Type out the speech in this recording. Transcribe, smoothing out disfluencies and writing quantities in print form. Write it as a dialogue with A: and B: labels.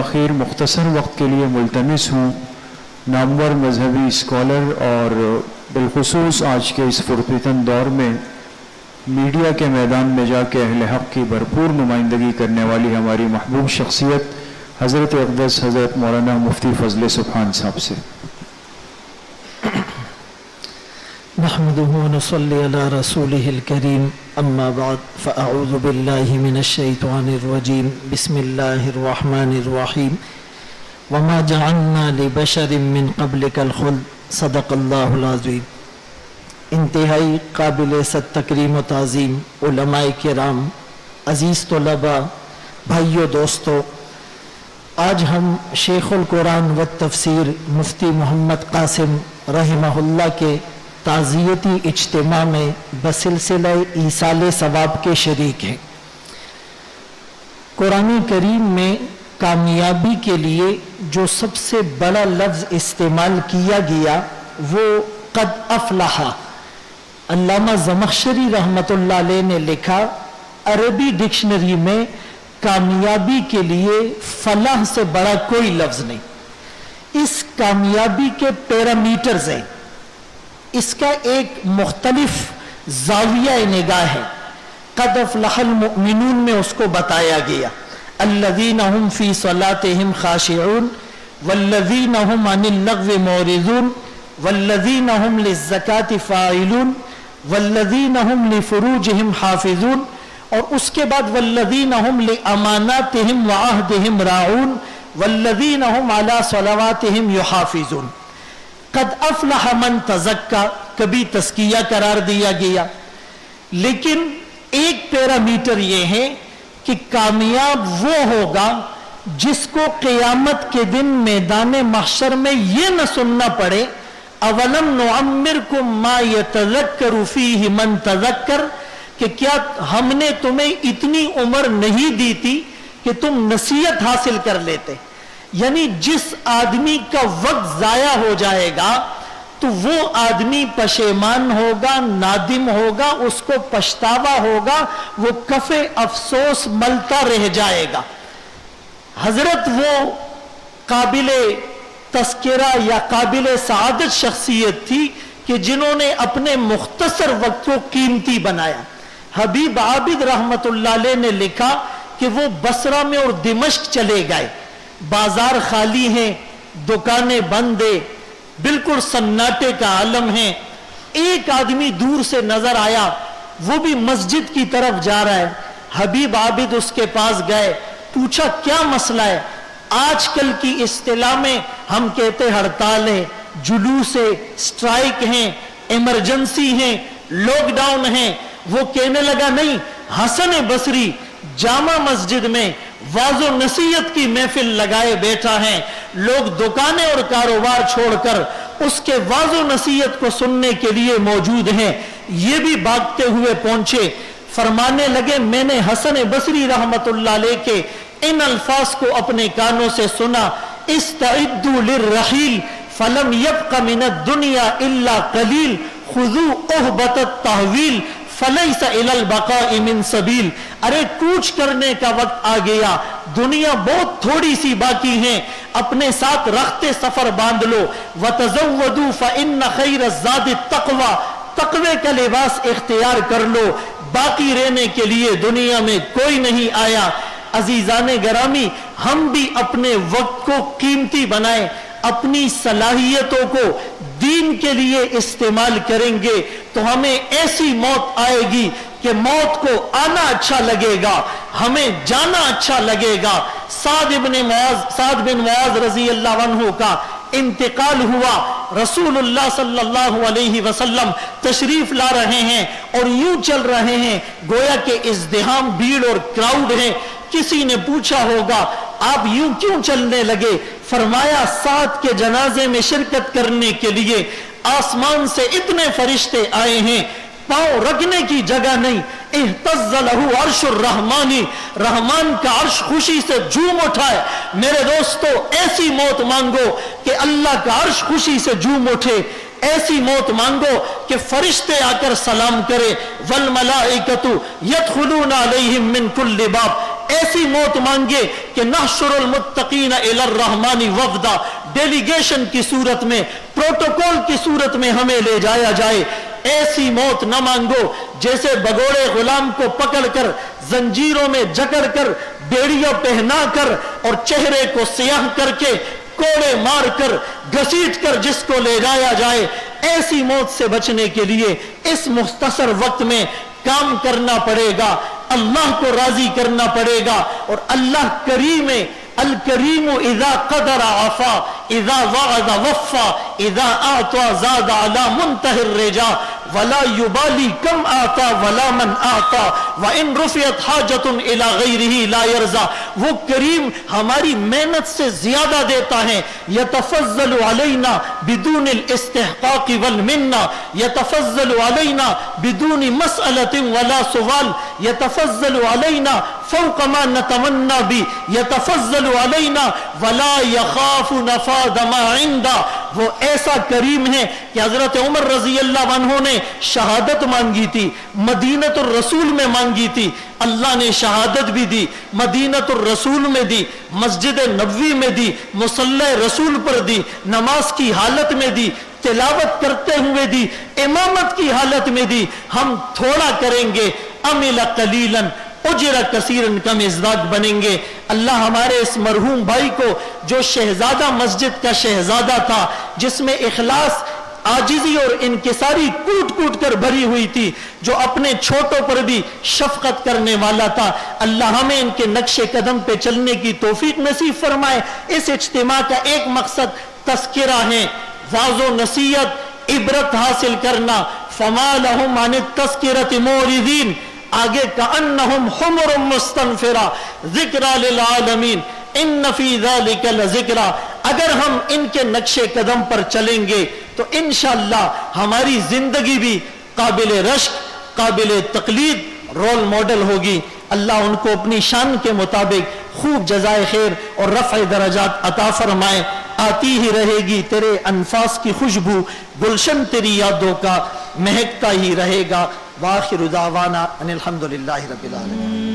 A: تاخیر مختصر وقت کے لیے ملتمس ہوں نامور مذہبی اسکالر اور بالخصوص آج کے اس پرفتن دور میں میڈیا کے میدان میں جا کے اہل حق کی بھرپور نمائندگی کرنے والی ہماری محبوب شخصیت حضرت اقدس حضرت مولانا مفتی فضل سبحان صاحب سے۔
B: نحمده ونصلي على رسوله الكريم اما بعد فاعوذ بالله من الشيطان الرجيم بسم الله الرحمن الرحيم وما جعلنا لبشر من قبلك الخلد صدق الله العظيم۔ انتہائی قابل صد تکریم و تعظیم علماء کرام، عزیز طلباء، بھائیو دوستو، آج ہم شیخ القرآن و تفسیر مفتی محمد قاسم رحمہ اللہ کے تعزیتی اجتماع میں بسلسلہ ایصال ثواب کے شریک ہیں۔ قرآن کریم میں کامیابی کے لیے جو سب سے بڑا لفظ استعمال کیا گیا وہ قد افلح۔ علامہ زمخشری رحمۃ اللہ علیہ نے لکھا عربی ڈکشنری میں کامیابی کے لیے فلاح سے بڑا کوئی لفظ نہیں۔ اس کامیابی کے پیرامیٹرز ہیں، اس کا ایک مختلف زاویہ نگاہ ہے۔ قد افلح المؤمنون میں اس کو بتایا گیا الذین هم فی صلاتهم خاشعون والذین هم عن اللغو معرضون والذین هم للزکاة فاعلون والذین هم لفروجهم حافظون، اور اس کے بعد والذین هم لاماناتهم وعہدهم راعون والذین هم علی صلواتهم یحافظون۔ قد افلح من تزکا کبھی تزکیہ قرار دیا گیا، لیکن ایک پیرامیٹر یہ ہے کہ کامیاب وہ ہوگا جس کو قیامت کے دن میدان محشر میں یہ نہ سننا پڑے اولم نعمرکم ما یتذکر فیہ من تذکر، کہ کیا ہم نے تمہیں اتنی عمر نہیں دی تھی کہ تم نصیحت حاصل کر لیتے۔ یعنی جس آدمی کا وقت ضائع ہو جائے گا تو وہ آدمی پشیمان ہوگا، نادم ہوگا، اس کو پچھتاوا ہوگا، وہ کف افسوس ملتا رہ جائے گا۔ حضرت وہ قابل تذکرہ یا قابل سعادت شخصیت تھی کہ جنہوں نے اپنے مختصر وقت کو قیمتی بنایا۔ حبیب عابد رحمت اللہ علیہ نے لکھا کہ وہ بصرہ میں اور دمشق چلے گئے، بازار خالی ہیں، دکانیں بند ہیں، بالکل سناٹے کا عالم ہے۔ ایک آدمی دور سے نظر آیا، وہ بھی مسجد کی طرف جا رہا ہے۔ حبیب عابد اس کے پاس گئے، پوچھا کیا مسئلہ ہے؟ آج کل کی اصطلاح میں ہم کہتے ہڑتال ہے، جلوس ہے، اسٹرائک ہیں، ایمرجنسی ہیں، لاک ڈاؤن ہیں۔ وہ کہنے لگا نہیں، حسن بصری جامع مسجد میں واعظ و نصیحت کی محفل لگائے بیٹھا ہے، لوگ دکانیں اور کاروبار چھوڑ کر اس کے واعظ و نصیحت کو سننے کے لیے موجود ہیں۔ یہ بھی بھاگتے ہوئے پہنچے، فرمانے لگے میں نے حسن بصری رحمت اللہ علیہ کے ان الفاظ کو اپنے کانوں سے سنا، استعدوا للرحیل فلم یبق من الدنیا الا قلیل خذوا احبت التحویل فلیس الی البقاء من سبیل۔ ارے کوچ کرنے کا وقت آ گیا، دنیا بہت تھوڑی سی باقی ہے، اپنے ساتھ رختے سفر باندھ لو۔ وتزودوا فإن خیر الزاد التقوی، تقوی کا لباس اختیار کر لو، باقی رہنے کے لیے دنیا میں کوئی نہیں آیا۔ عزیزان گرامی، ہم بھی اپنے وقت کو قیمتی بنائیں، اپنی صلاحیتوں کو دین کے لیے استعمال کریں گے تو ہمیں ایسی موت آئے گی کہ موت کو آنا اچھا لگے گا، ہمیں جانا اچھا لگے گا۔ سعد بن معاذ رضی اللہ عنہ کا انتقال ہوا، رسول اللہ صلی اللہ علیہ وسلم تشریف لا رہے ہیں اور یوں چل رہے ہیں گویا کہ ازدحام، بھیڑ اور کراؤڈ ہے۔ کسی نے پوچھا ہوگا آپ یوں کیوں چلنے لگے؟ فرمایا سعد کے جنازے میں شرکت کرنے کے لیے آسمان سے اتنے فرشتے آئے ہیں، پاؤں رکھنے کی جگہ نہیں۔ اہتز لہو عرش الرحمانی، رحمان کا عرش خوشی سے جھوم اٹھا ہے۔ میرے دوستو ایسی موت مانگو کہ اللہ کا عرش خوشی سے جھوم اٹھے، ایسی موت مانگو کہ فرشتے آ کر سلام کرے۔ والملائکۃ یدخلون علیہم من کل باب، ایسی موت مانگے کہ نحشر المتقین الی الرحمن وفدا، ڈیلیگیشن کی صورت میں، پروٹوکول کی صورت میں ہمیں لے جایا جائے۔ ایسی موت نہ مانگو جیسے بگوڑے غلام کو پکڑ کر زنجیروں میں جکڑ کر بیڑیاں پہنا کر اور چہرے کو سیاہ کر کے کوڑے مار کر گھسیٹ کر جس کو لے جایا جائے۔ ایسی موت سے بچنے کے لیے اس مختصر وقت میں کام کرنا پڑے گا، اللہ کو راضی کرنا پڑے گا، اور اللہ کریم ہے۔ الکریم اذا قدر عفا، اذا وعد وفا، اذا اعطى زاد على منتهى الرجا، ولا يبالي كم آتا ولا من آتا، وان رفعت حاجة الى غیره لا يرضى۔ وہ کریم ہماری محنت سے زیادہ دیتا ہے۔ یتفضل علینا بدون الاستحقاق والمنہ، یتفضل علینا بدون مسألة ولا سوال، یتفضل علینا فوق ما نتمنى بھی، یتفضل علینا ولا یخاف نفاد ما عندہ۔ وہ ایسا کریم ہے کہ حضرت عمر رضی اللہ عنہ نے شہادت مانگی تھی، مدینۃ الرسول میں مانگی تھی، اللہ نے شہادت بھی دی، مدینۃ الرسول میں دی، مسجد نبوی میں دی، مصلی رسول پر دی، نماز کی حالت میں دی، تلاوت کرتے ہوئے دی، امامت کی حالت میں دی۔ ہم تھوڑا کریں گے، عمل قلیلا اجر کثیرن کا مزداق بنیں گے۔ اللہ ہمارے اس مرحوم بھائی کو جو شہزادہ مسجد کا شہزادہ تھا، جس میں اخلاص، عاجزی اور انکساری کوٹ کوٹ کر بھری ہوئی تھی، جو اپنے چھوٹوں پر بھی شفقت کرنے والا تھا، اللہ ہمیں ان کے نقش قدم پہ چلنے کی توفیق نصیب فرمائے۔ اس اجتماع کا ایک مقصد تذکرہ ہے، واعظ و نصیحت، عبرت حاصل کرنا۔ فما لهم عن التذکرة معرضین، آگے کأنہم حمر مستنفرہ ذکرى للعالمین ان فی ذلک لذکرہ۔ اگر ہم ان کے نقش قدم پر چلیں گے تو انشاءاللہ ہماری زندگی بھی قابل رشک، قابل تقلید، رول ماڈل ہوگی۔ اللہ ان کو اپنی شان کے مطابق خوب جزائے خیر اور رفع درجات عطا فرمائے۔ آتی ہی رہے گی تیرے انفاس کی خوشبو، گلشن تیری یادوں کا مہکتا ہی رہے گا۔ وآخر دعوانا ان الحمدللہ رب العالمین۔